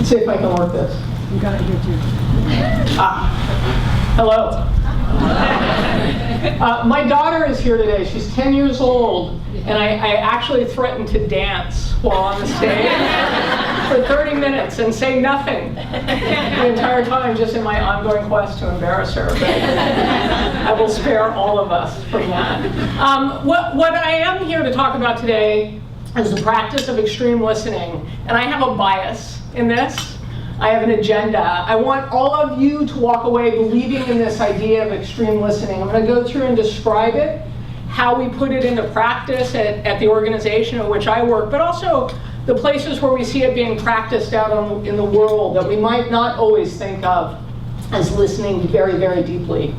Let's see if I can work this. You got it here too. Hello. My daughter is here today. She's 10 years old, and I actually threatened to dance while on the stage for 30 minutes and say nothing the entire time, just in my ongoing quest to embarrass her. But I will spare all of us from that. What I am here to talk about today is the practice of extreme listening, and I have a bias in this. I have an agenda. I want all of you to walk away believing in this idea of extreme listening. I'm going to go through and describe it, how we put it into practice at the organization at which I work, but also the places where we see it being practiced out in the world that we might not always think of as listening very, very deeply.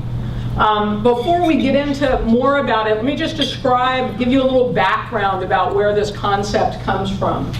Before we get into more about it, let me just give you a little background about where this concept comes from.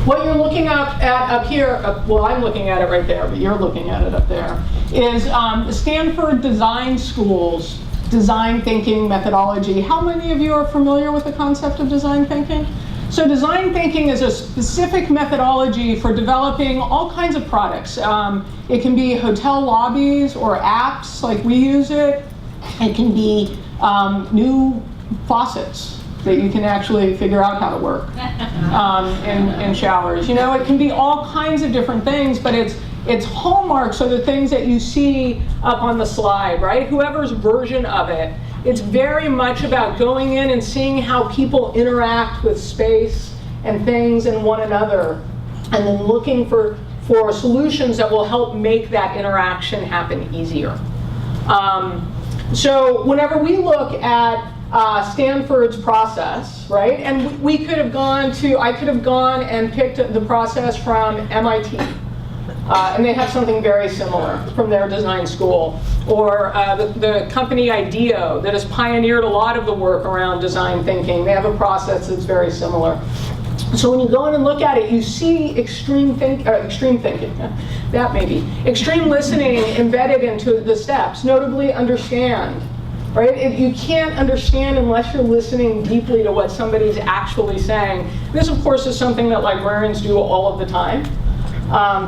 What you're looking at up here, well, I'm looking at it right there, but you're looking at it up there, is the Stanford Design School's design thinking methodology. How many of you are familiar with the concept of design thinking? So design thinking is a specific methodology for developing all kinds of products. It can be hotel lobbies or apps like we use it. It can be new faucets that you can actually figure out how to work in showers. You know, it can be all kinds of different things, but its hallmarks are the things that you see up on the slide, right? Whoever's version of it, it's very much about going in and seeing how people interact with space and things and one another, and then looking for solutions that will help make that interaction happen easier. So whenever we look at Stanford's process, right? And I could have gone and picked the process from MIT. And they have something very similar from their design school. Or the company IDEO that has pioneered a lot of the work around design thinking. They have a process that's very similar. So when you go in and look at it, you see extreme listening embedded into the steps, notably understand. Right? You can't understand unless you're listening deeply to what somebody's actually saying. This, of course, is something that librarians do all of the time,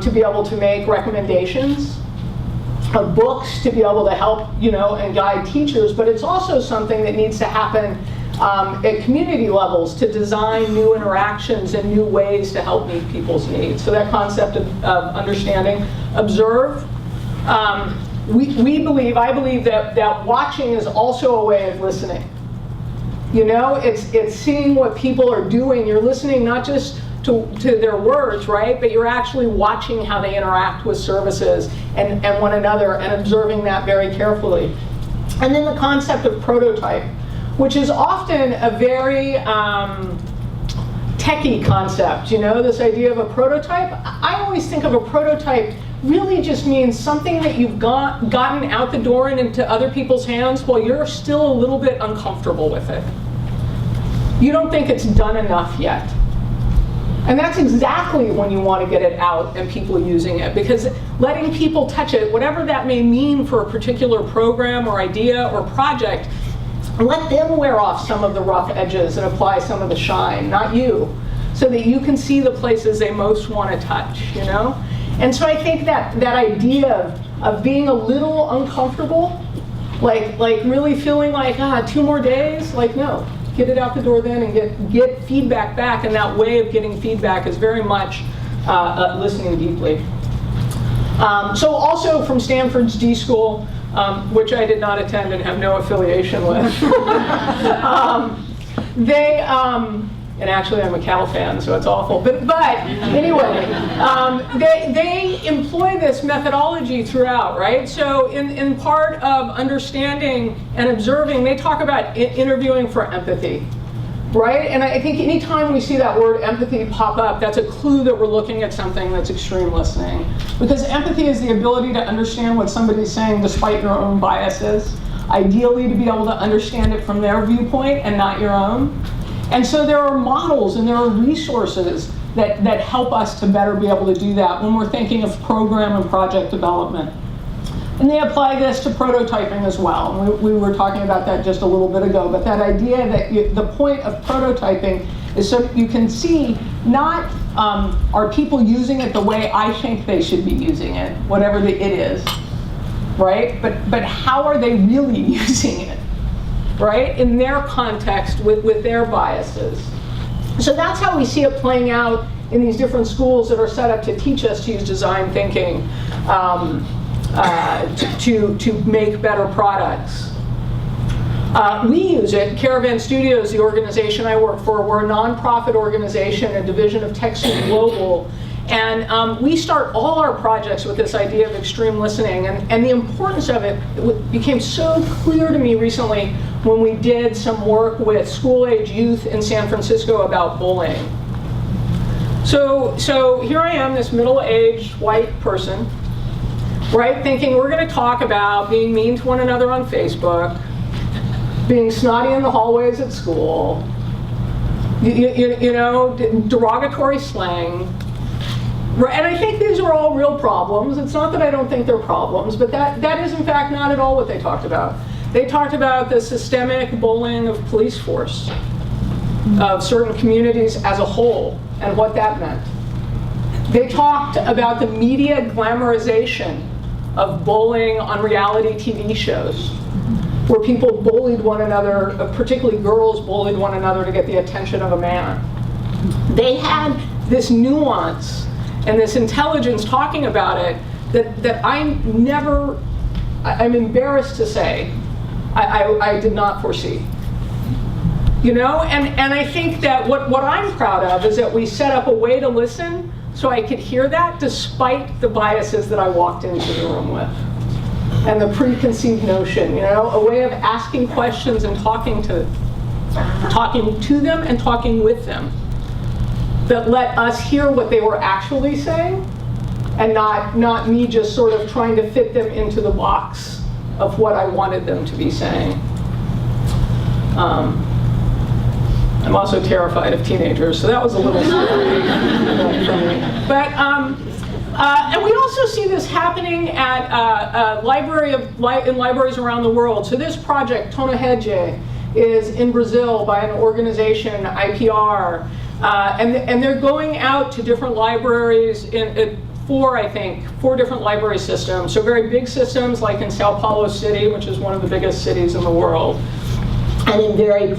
to be able to make recommendations of books, to be able to help, and guide teachers. But it's also something that needs to happen at community levels to design new interactions and new ways to help meet people's needs. So that concept of understanding, observe. I believe that watching is also a way of listening. It's seeing what people are doing. You're listening not just to their words, right? But you're actually watching how they interact with services and one another and observing that very carefully. And then the concept of prototype, which is often a very techie concept, this idea of a prototype. I always think of a prototype really just means something that you've gotten out the door and into other people's hands while you're still a little bit uncomfortable with it. You don't think it's done enough yet. And that's exactly when you want to get it out and people using it, because letting people touch it, whatever that may mean for a particular program or idea or project, let them wear off some of the rough edges and apply some of the shine, not you, so that you can see the places they most want to touch, And so I think that idea of being a little uncomfortable, like really feeling like, 2 more days, no. Get it out the door then and get feedback back, and that way of getting feedback is very much listening deeply. So also from Stanford's D School, which I did not attend and have no affiliation with, and actually I'm a Cal fan, so it's awful. But anyway, they employ this methodology throughout, right? So in part of understanding and observing, they talk about interviewing for empathy, right? And I think anytime we see that word empathy pop up, that's a clue that we're looking at something that's extreme listening. Because empathy is the ability to understand what somebody's saying despite your own biases. Ideally, to be able to understand it from their viewpoint and not your own. And so there are models and there are resources that help us to better be able to do that when we're thinking of program and project development. And they apply this to prototyping as well. And we were talking about that just a little bit ago, but that idea that the point of prototyping is so you can see not are people using it the way I think they should be using it, whatever it is, right? But how are they really using it, right? In their context with their biases. So that's how we see it playing out in these different schools that are set up to teach us to use design thinking to make better products. We use it. Caravan Studios, the organization I work for, we're a nonprofit organization, a division of TechSoup Global. And we start all our projects with this idea of extreme listening. And the importance of it became so clear to me recently when we did some work with school-age youth in San Francisco about bullying. So here I am, this middle-aged white person, right, thinking we're going to talk about being mean to one another on Facebook, being snotty in the hallways at school, you know, derogatory slang. And I think these are all real problems. It's not that I don't think they're problems, but that is in fact not at all what they talked about. They talked about the systemic bullying of police force, of certain communities as a whole, and what that meant. They talked about the media glamorization of bullying on reality TV shows, where people bullied one another, particularly girls bullied one another to get the attention of a man. They had this nuance and this intelligence talking about it that I'm embarrassed to say, I did not foresee. You know, and I think that what I'm proud of is that we set up a way to listen so I could hear that despite the biases that I walked into the room with. And the preconceived notion, you know, a way of asking questions and talking to them and talking with them that let us hear what they were actually saying and not me just sort of trying to fit them into the box of what I wanted them to be saying. I'm also terrified of teenagers, so that was a little scary for me. But, and we also see this happening at in libraries around the world. So this project, Tona Hedge, is in Brazil by an organization, IPR, and they're going out to different libraries in four different library systems. So very big systems like in Sao Paulo City, which is one of the biggest cities in the world, and in very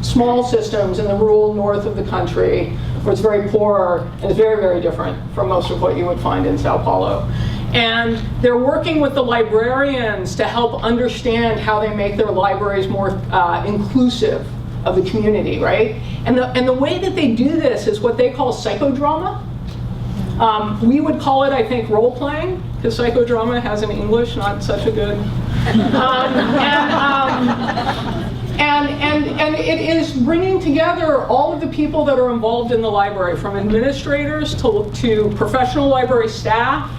small systems in the rural north of the country, where it's very poor and it's very, very different from most of what you would find in Sao Paulo. And they're working with the librarians to help understand how they make their libraries more inclusive of the community, right? And the way that they do this is what they call psychodrama. We would call it, I think, role-playing, because psychodrama has in English not such a good. And it is bringing together all of the people that are involved in the library, from administrators to professional library staff,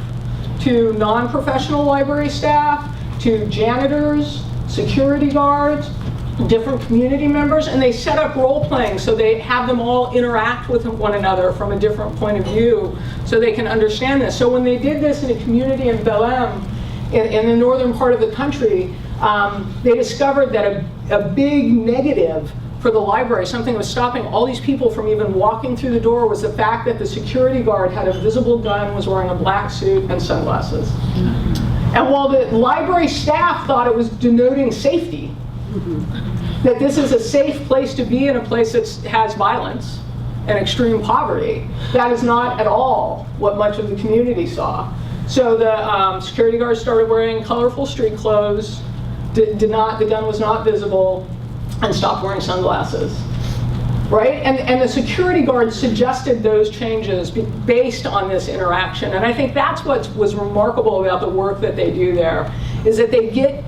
to non-professional library staff, to janitors, security guards, different community members, and they set up role-playing so they have them all interact with one another from a different point of view so they can understand this. So when they did this in a community in Belém, in the northern part of the country, they discovered that a big negative for the library, something that was stopping all these people from even walking through the door, was the fact that the security guard had a visible gun, was wearing a black suit and sunglasses. And while the library staff thought it was denoting safety, that this is a safe place to be in a place that has violence and extreme poverty, that is not at all what much of the community saw. So the security guards started wearing colorful street clothes, the gun was not visible, and stopped wearing sunglasses, right? And the security guards suggested those changes based on this interaction. And I think that's what was remarkable about the work that they do there, is that they get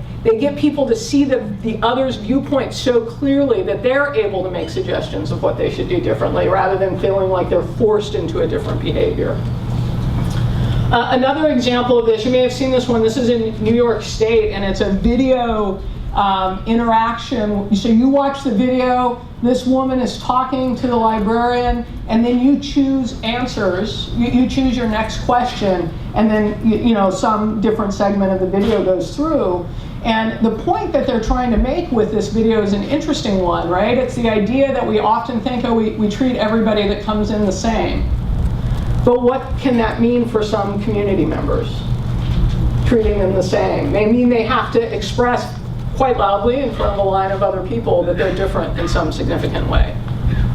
people to see the other's viewpoint so clearly that they're able to make suggestions of what they should do differently, rather than feeling like they're forced into a different behavior. Another example of this, you may have seen this one, this is in New York State, and it's a video interaction. So you watch the video, this woman is talking to the librarian, and then you choose answers. You choose your next question, and then you know, some different segment of the video goes through. And the point that they're trying to make with this video is an interesting one, right? It's the idea that we often think, oh, we treat everybody that comes in the same. But what can that mean for some community members? Treating them the same. They mean they have to express quite loudly in front of a line of other people that they're different in some significant way.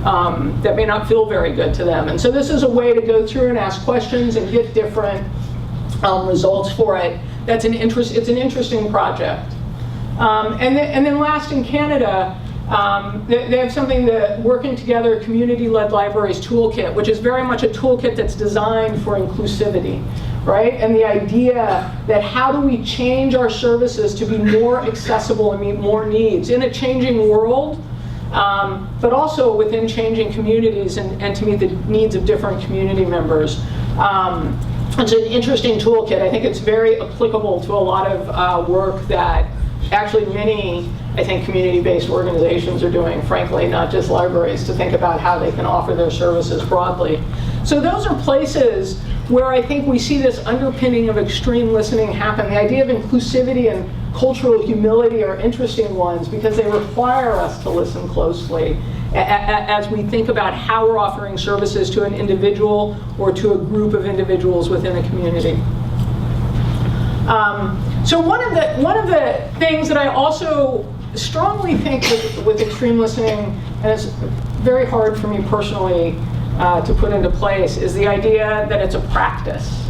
That may not feel very good to them. And so this is a way to go through and ask questions and get different results for it. It's an interesting project. And then last, in Canada, they have something, the Working Together Community-Led Libraries Toolkit, which is very much a toolkit that's designed for inclusivity, right? And the idea that how do we change our services to be more accessible and meet more needs in a changing world, but also within changing communities and to meet the needs of different community members. It's an interesting toolkit. I think it's very applicable to a lot of work that actually many, I think, community-based organizations are doing, frankly, not just libraries, to think about how they can offer their services broadly. So those are places where I think we see this underpinning of extreme listening happen. The idea of inclusivity and cultural humility are interesting ones because they require us to listen closely as we think about how we're offering services to an individual or to a group of individuals within a community. So one of the things that I also strongly think with extreme listening, and it's very hard for me personally to put into place, is the idea that it's a practice.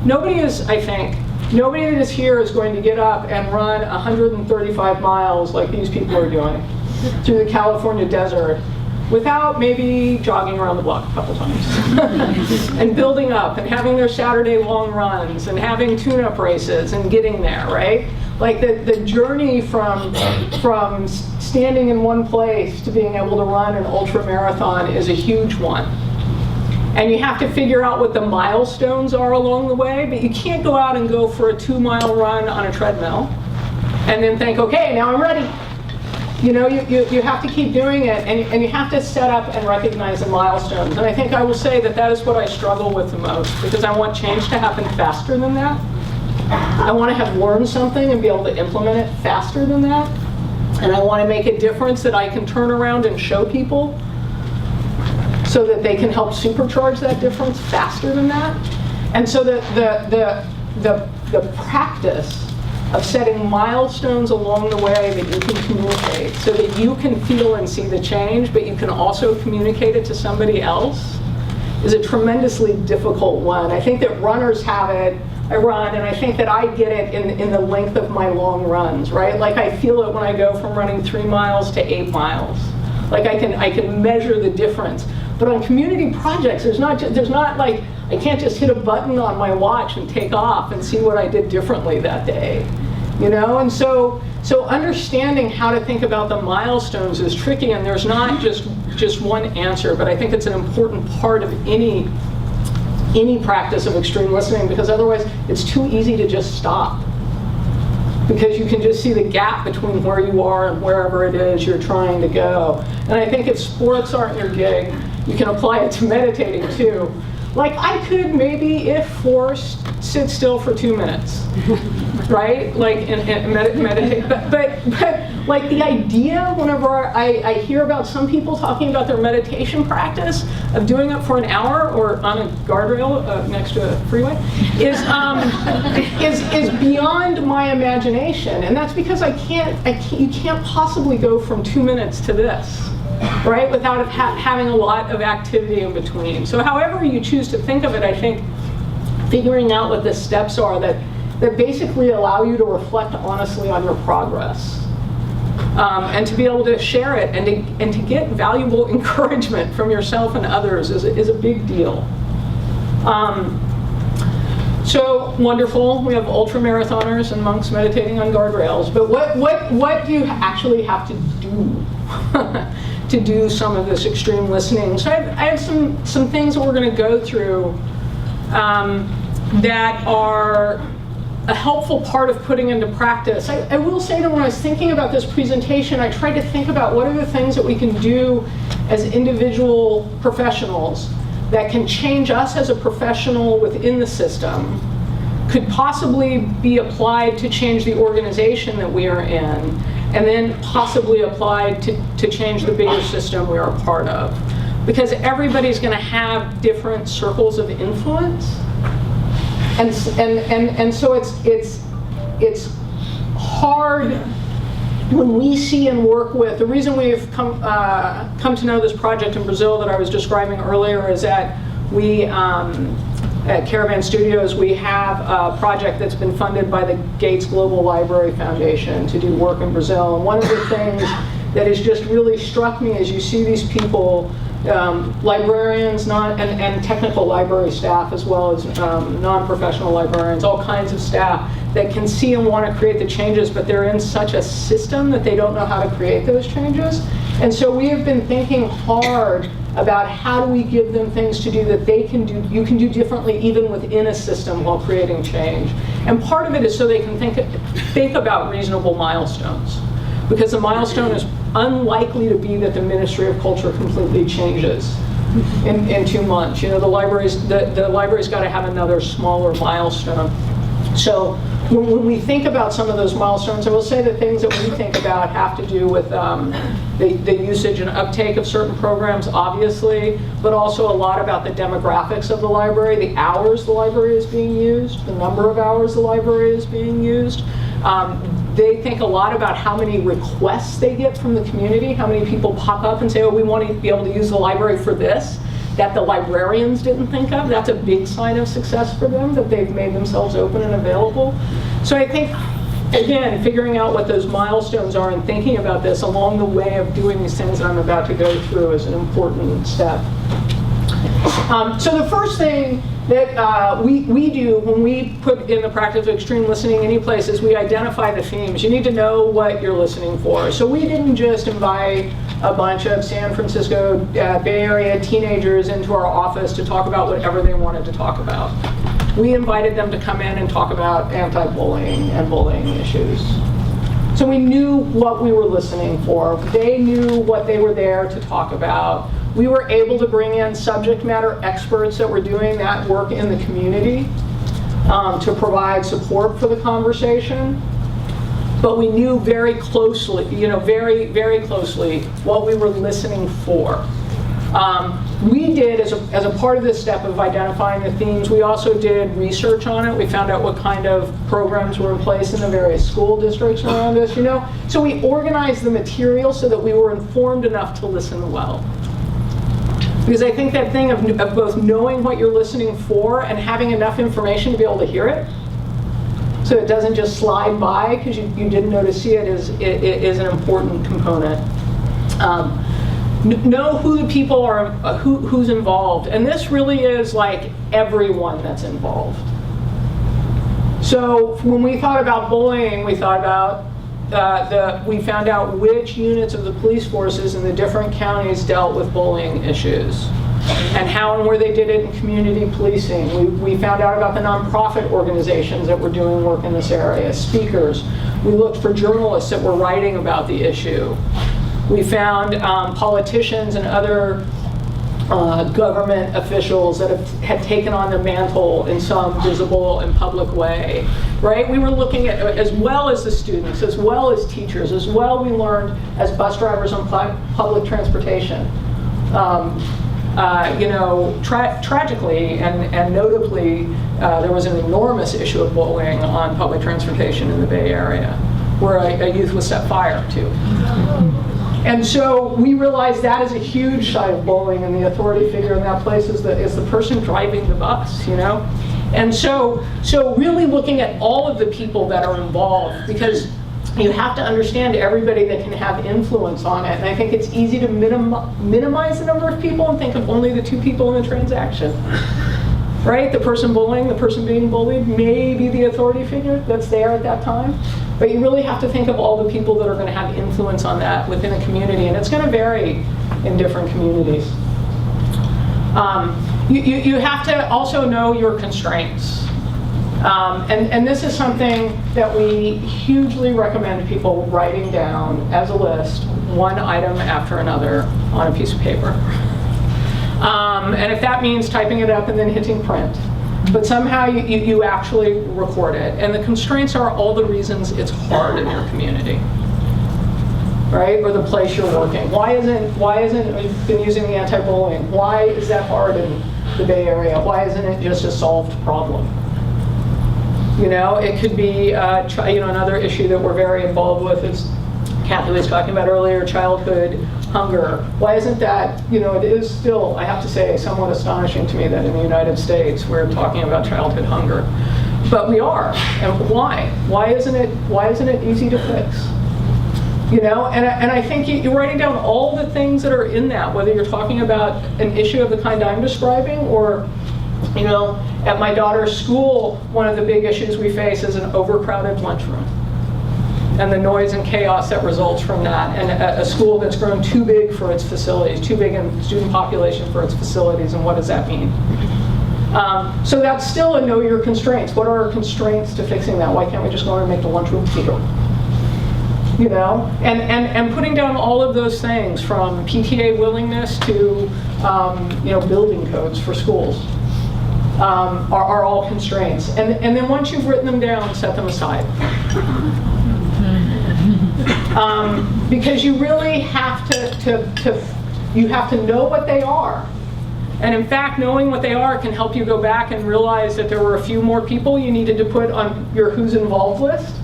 Nobody that is here is going to get up and run 135 miles like these people are doing through the California desert without maybe jogging around the block a couple times and building up and having their Saturday long runs and having tune-up races and getting there, right? Like the journey from standing in one place to being able to run an ultra marathon is a huge one. And you have to figure out what the milestones are along the way, but you can't go out and go for a 2-mile run on a treadmill and then think, okay, now I'm ready. You know, you have to keep doing it, and you have to set up and recognize the milestones. And I think I will say that that is what I struggle with the most, because I want change to happen faster than that. I want to have learned something and be able to implement it faster than that. And I want to make a difference that I can turn around and show people so that they can help supercharge that difference faster than that. And so the practice of setting milestones along the way that you can communicate so that you can feel and see the change, but you can also communicate it to somebody else, is a tremendously difficult one. I think that runners have it. I run, and I think that I get it in the length of my long runs, right? Like I feel it when I go from running 3 miles to 8 miles. Like I can measure the difference. But on community projects, there's not like, I can't just hit a button on my watch and take off and see what I did differently that day, you know? And so understanding how to think about the milestones is tricky, and there's not just one answer, but I think it's an important part of any practice of extreme listening, because otherwise it's too easy to just stop. Because you can just see the gap between where you are and wherever it is you're trying to go. And I think if sports aren't your gig, you can apply it to meditating too. Like I could maybe, if forced, sit still for 2 minutes, right? Like and meditate. But like the idea, whenever I hear about some people talking about their meditation practice of doing it for an hour or on a guardrail next to a freeway, is beyond my imagination, and that's because you can't possibly go from 2 minutes to this, right, without having a lot of activity in between. So however you choose to think of it, I think figuring out what the steps are that basically allow you to reflect honestly on your progress. And to be able to share it and to get valuable encouragement from yourself and others is a big deal. So wonderful, we have ultra marathoners and monks meditating on guardrails, but what do you actually have to do to do some of this extreme listening? So I have some things that we're going to go through that are a helpful part of putting into practice. I will say that when I was thinking about this presentation, I tried to think about what are the things that we can do as individual professionals that can change us as a professional within the system, could possibly be applied to change the organization that we are in, and then possibly applied to change the bigger system we are a part of. Because everybody's going to have different circles of influence. And so it's hard when we see and work with, the reason we've come to know this project in Brazil that I was describing earlier is that we, at Caravan Studios, we have a project that's been funded by the Gates Global Library Foundation to do work in Brazil. And one of the things that has just really struck me is you see these people, librarians, and technical library staff, as well as non-professional librarians, all kinds of staff that can see and want to create the changes, but they're in such a system that they don't know how to create those changes. And so we have been thinking hard about how do we give them things to do that they can do, you can do differently even within a system while creating change. And part of it is so they can think about reasonable milestones. Because the milestone is unlikely to be that the Ministry of Culture completely changes in 2 months. You know, the library's got to have another smaller milestone. So when we think about some of those milestones, I will say the things that we think about have to do with the usage and uptake of certain programs, obviously, but also a lot about the demographics of the library, the hours the library is being used, the number of hours the library is being used. They think a lot about how many requests they get from the community, how many people pop up and say, oh, we want to be able to use the library for this, that the librarians didn't think of. That's a big sign of success for them, that they've made themselves open and available. So I think, again, figuring out what those milestones are and thinking about this along the way of doing these things that I'm about to go through is an important step. So the first thing that we do when we put in the practice of extreme listening any place is we identify the themes. You need to know what you're listening for. So we didn't just invite a bunch of San Francisco Bay Area teenagers into our office to talk about whatever they wanted to talk about. We invited them to come in and talk about anti-bullying and bullying issues. So we knew what we were listening for. They knew what they were there to talk about. We were able to bring in subject matter experts that were doing that work in the community to provide support for the conversation. But we knew very closely, very, very closely what we were listening for. We did, as a part of this step of identifying the themes, we also did research on it. We found out what kind of programs were in place in the various school districts around us, So we organized the material so that we were informed enough to listen well. Because I think that thing of both knowing what you're listening for and having enough information to be able to hear it, so it doesn't just slide by because you didn't know to see it, is an important component. Know who the people are, who's involved. And this really is like everyone that's involved. So when we thought about bullying, we thought about we found out which units of the police forces in the different counties dealt with bullying issues and how and where they did it in community policing. We found out about the nonprofit organizations that were doing work in this area, speakers. We looked for journalists that were writing about the issue. We found politicians and other government officials that had taken on the mantle in some visible and public way, right? We were looking at, as well as the students, as well as teachers, as well we learned as bus drivers on public transportation. Tragically and notably, there was an enormous issue of bullying on public transportation in the Bay Area, where a youth was set fire to. And so we realized that is a huge side of bullying, and the authority figure in that place is the person driving the bus, And so really looking at all of the people that are involved, because you have to understand everybody that can have influence on it. And I think it's easy to minimize the number of people and think of only the two people in the transaction. Right? The person bullying, the person being bullied, may be the authority figure that's there at that time. But you really have to think of all the people that are going to have influence on that within a community. And it's going to vary in different communities. You have to also know your constraints. And this is something that we hugely recommend people writing down as a list, one item after another on a piece of paper. And if that means typing it up and then hitting print, but somehow you actually record it. And the constraints are all the reasons it's hard in your community, right? Or the place you're working. Why isn't you've been using the anti-bullying? Why is that hard in the Bay Area? Why isn't it just a solved problem? You know, it could be another issue that we're very involved with is Kathy was talking about earlier, childhood hunger. Why isn't that, it is still, I have to say, somewhat astonishing to me that in the United States we're talking about childhood hunger. But we are, and why? Why isn't it easy to fix? And I think you're writing down all the things that are in that, whether you're talking about an issue of the kind I'm describing or, at my daughter's school, one of the big issues we face is an overcrowded lunchroom and the noise and chaos that results from that, and a school that's grown too big for its facilities, too big in student population for its facilities, and what does that mean? So that's still a know your constraints. What are our constraints to fixing that? Why can't we just go and make the lunchroom bigger? And putting down all of those things from PTA willingness to building codes for schools are all constraints. And then once you've written them down, set them aside. Because you really have to know what they are. And in fact, knowing what they are can help you go back and realize that there were a few more people you needed to put on your who's involved list.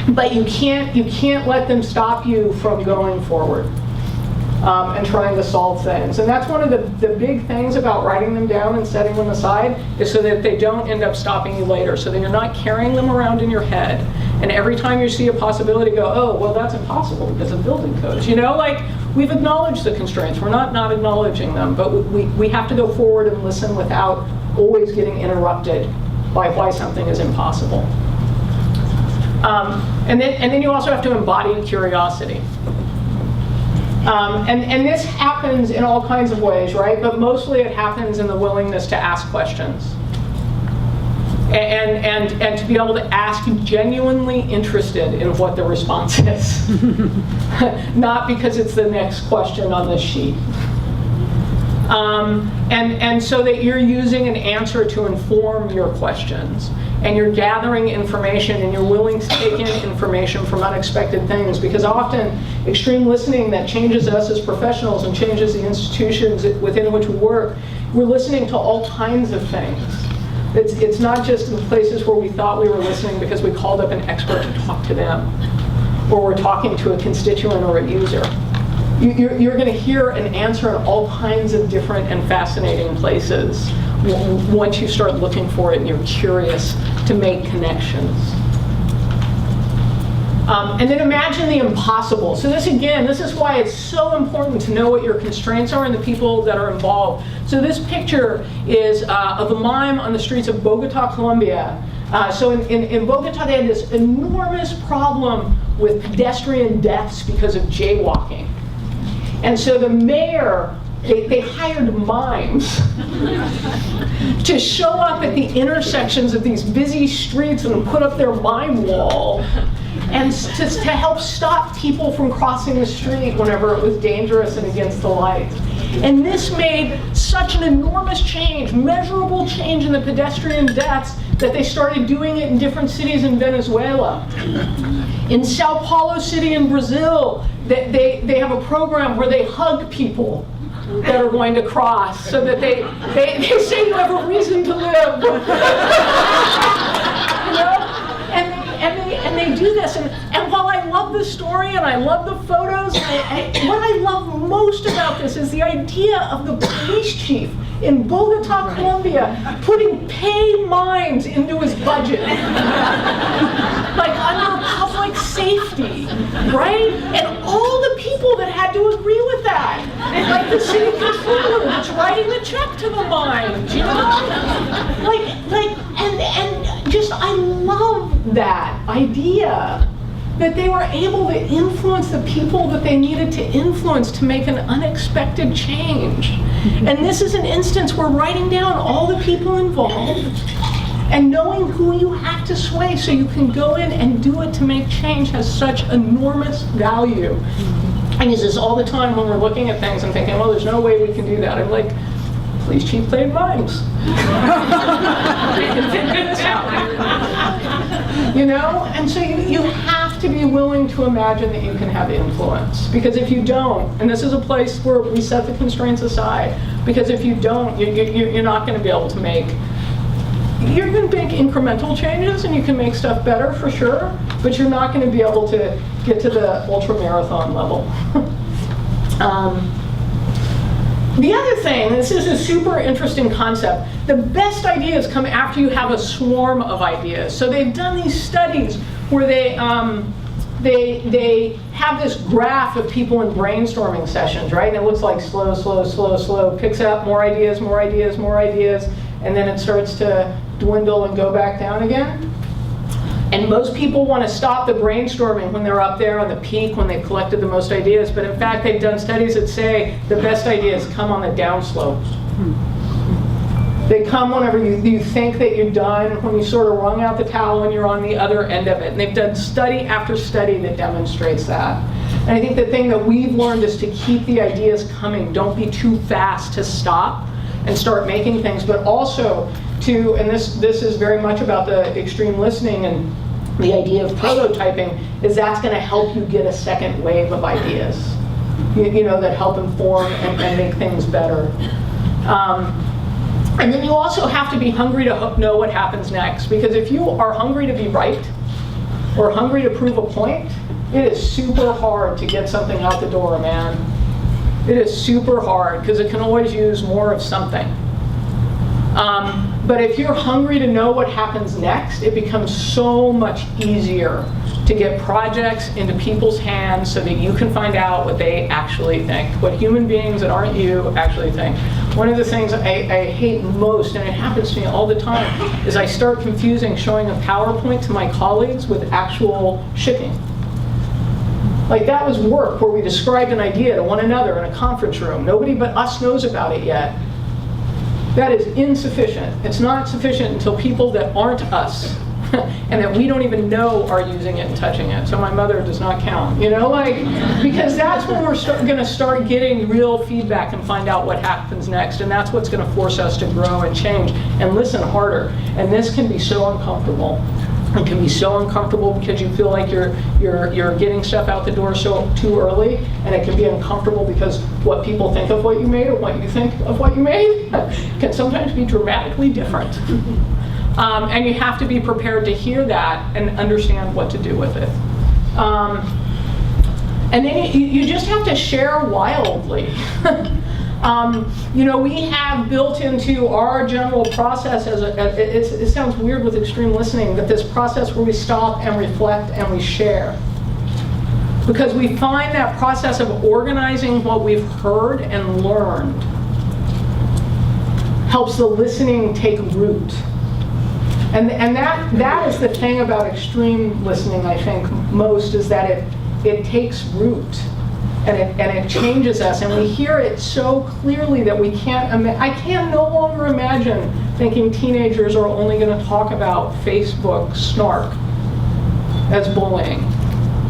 But you can't let them stop you from going forward and trying to solve things. And that's one of the big things about writing them down and setting them aside, is so that they don't end up stopping you later, so that you're not carrying them around in your head. And every time you see a possibility, go, oh, well, that's impossible because of building codes. We've acknowledged the constraints. We're not acknowledging them, but we have to go forward and listen without always getting interrupted by why something is impossible. And then you also have to embody curiosity. And this happens in all kinds of ways, right? But mostly it happens in the willingness to ask questions. And to be able to ask genuinely interested in what the response is. Not because it's the next question on this sheet. And so that you're using an answer to inform your questions. And you're gathering information, and you're willing to take in information from unexpected things, because often extreme listening that changes us as professionals and changes the institutions within which we work, we're listening to all kinds of things. It's not just in places where we thought we were listening because we called up an expert to talk to them, or we're talking to a constituent or a user. You're going to hear an answer in all kinds of different and fascinating places once you start looking for it and you're curious to make connections. And then imagine the impossible. So this is why it's so important to know what your constraints are and the people that are involved. So this picture is of a mime on the streets of Bogota, Colombia. So in Bogota, they had this enormous problem with pedestrian deaths because of jaywalking. And so the mayor, they hired mimes to show up at the intersections of these busy streets and put up their mime wall, and to help stop people from crossing the street whenever it was dangerous and against the light. And this made such an enormous change, measurable change in the pedestrian deaths, that they started doing it in different cities in Venezuela. In Sao Paulo City in Brazil, they have a program where they hug people that are going to cross, so that they say you have a reason to live. And they do this, and while I love the story and I love the photos, what I love most about this is the idea of the police chief in Bogota, Colombia, putting pay mimes into his budget, like under public safety, right? And all the people that had to agree with that, like the city controller that's writing the check to the mimes, and just I love that idea that they were able to influence the people that they needed to influence to make an unexpected change. And this is an instance where writing down all the people involved and knowing who you have to sway so you can go in and do it to make change has such enormous value. I use this all the time when we're looking at things and thinking, well, there's no way we can do that. I'm like, please cheap played mimes. We can figure this out. You know? And so you have to be willing to imagine that you can have influence. Because if you don't, and this is a place where we set the constraints aside, because if you don't, you're not going to be able to make, you're going to make incremental changes and you can make stuff better for sure, but you're not going to be able to get to the ultra marathon level. The other thing, this is a super interesting concept, the best ideas come after you have a swarm of ideas. So they've done these studies where they have this graph of people in brainstorming sessions, right? And it looks like slow, slow, slow, slow, picks up more ideas, more ideas, more ideas, and then it starts to dwindle and go back down again. And most people want to stop the brainstorming when they're up there on the peak, when they've collected the most ideas. But in fact, they've done studies that say the best ideas come on the downslopes. They come whenever you think that you're done, when you sort of wrung out the towel and you're on the other end of it. And they've done study after study that demonstrates that. And I think the thing that we've learned is to keep the ideas coming. Don't be too fast to stop and start making things, but also to, and this is very much about the extreme listening and the idea of prototyping, is that's going to help you get a second wave of ideas, you know, that help inform and make things better. And then you also have to be hungry to know what happens next, because if you are hungry to be right or hungry to prove a point, it is super hard to get something out the door, man. It is super hard because it can always use more of something. But if you're hungry to know what happens next, it becomes so much easier to get projects into people's hands so that you can find out what they actually think, what human beings that aren't you actually think. One of the things I hate most, and it happens to me all the time, is I start confusing showing a PowerPoint to my colleagues with actual shipping. Like, that was work where we described an idea to one another in a conference room. Nobody but us knows about it yet. That is insufficient. It's not sufficient until people that aren't us and that we don't even know are using it and touching it. So my mother does not count, you know, like, because that's when we're going to start getting real feedback and find out what happens next. And that's what's going to force us to grow and change and listen harder. And this can be so uncomfortable. It can be so uncomfortable because you feel like you're getting stuff out the door so too early, and it can be uncomfortable because what people think of what you made or what you think of what you made can sometimes be dramatically different. And you have to be prepared to hear that and understand what to do with it. And then you just have to share wildly. You know, we have built into our general process, it sounds weird with extreme listening, but this process where we stop and reflect and we share. Because we find that process of organizing what we've heard and learned helps the listening take root. And that is the thing about extreme listening, I think, most, is that it takes root. And it changes us, and we hear it so clearly that we can't. I can no longer imagine thinking teenagers are only going to talk about Facebook snark as bullying,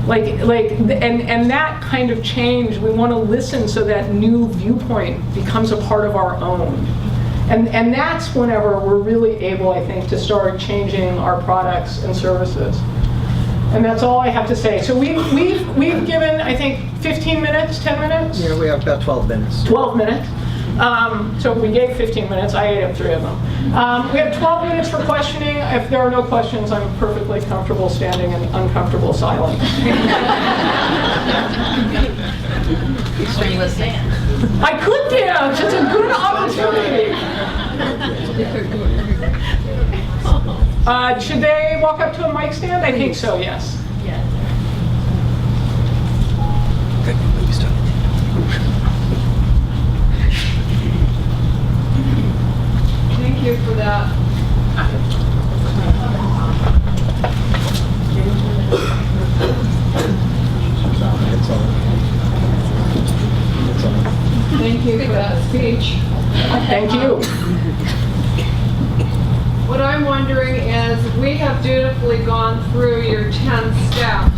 and that kind of change. We want to listen so that new viewpoint becomes a part of our own, and that's whenever we're really able, I think, to start changing our products and services. And that's all I have to say. So we've given, I think, 15 minutes, 10 minutes? Yeah, we have about 12 minutes. 12 minutes. So we gave 15 minutes. I ate up 3 of them. We have 12 minutes for questioning. If there are no questions, I'm perfectly comfortable standing in uncomfortable silence. Are you listening? I could dance. It's a good opportunity. Should they walk up to a mic stand? I think so, yes. Yes. Okay, maybe stop. Thank you for that. Thank you for that speech. Thank you. What I'm wondering is, we have dutifully gone through your 10 steps,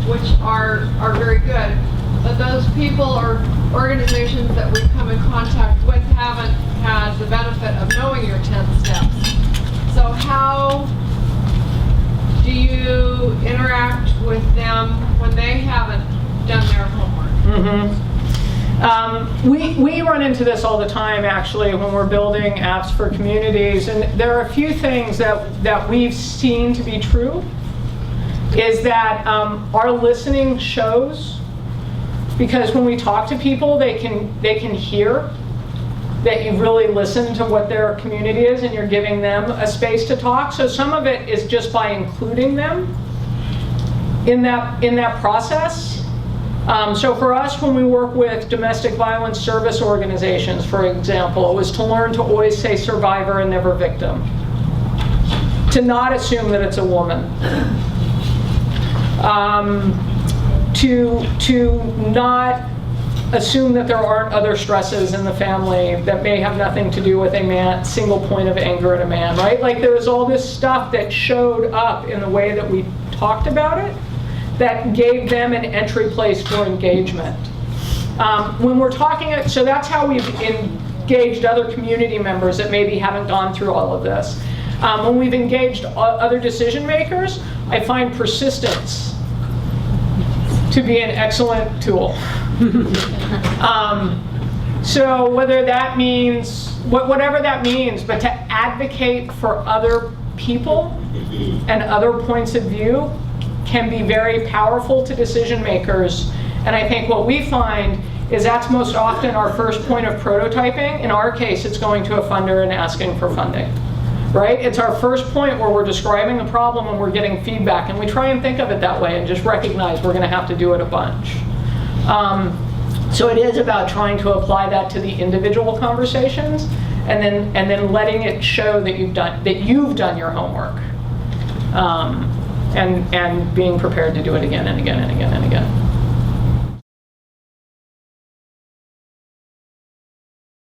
which are very good, but those people or organizations that we've come in contact with haven't had the benefit of knowing your 10 steps. So how do you interact with them when they haven't done their homework? We run into this all the time, actually, when we're building apps for communities, and there are a few things that we've seen to be true, is that our listening shows, because when we talk to people, they can hear that you really listen to what their community is and you're giving them a space to talk. So some of it is just by including them in that process. So for us, when we work with domestic violence service organizations, for example, it was to learn to always say survivor and never victim. To not assume that it's a woman. To not assume that there aren't other stresses in the family that may have nothing to do with a single point of anger in a man, right? Like, there was all this stuff that showed up in the way that we talked about it that gave them an entry place for engagement. When we're talking, so that's how we've engaged other community members that maybe haven't gone through all of this. When we've engaged other decision makers, I find persistence to be an excellent tool. So whether that means, whatever that means, but to advocate for other people and other points of view can be very powerful to decision makers. And I think what we find is that's most often our first point of prototyping. In our case, it's going to a funder and asking for funding, right? It's our first point where we're describing the problem and we're getting feedback. And we try and think of it that way and just recognize we're going to have to do it a bunch. So it is about trying to apply that to the individual conversations, and then letting it show that you've done your homework, and being prepared to do it again and again and again and again.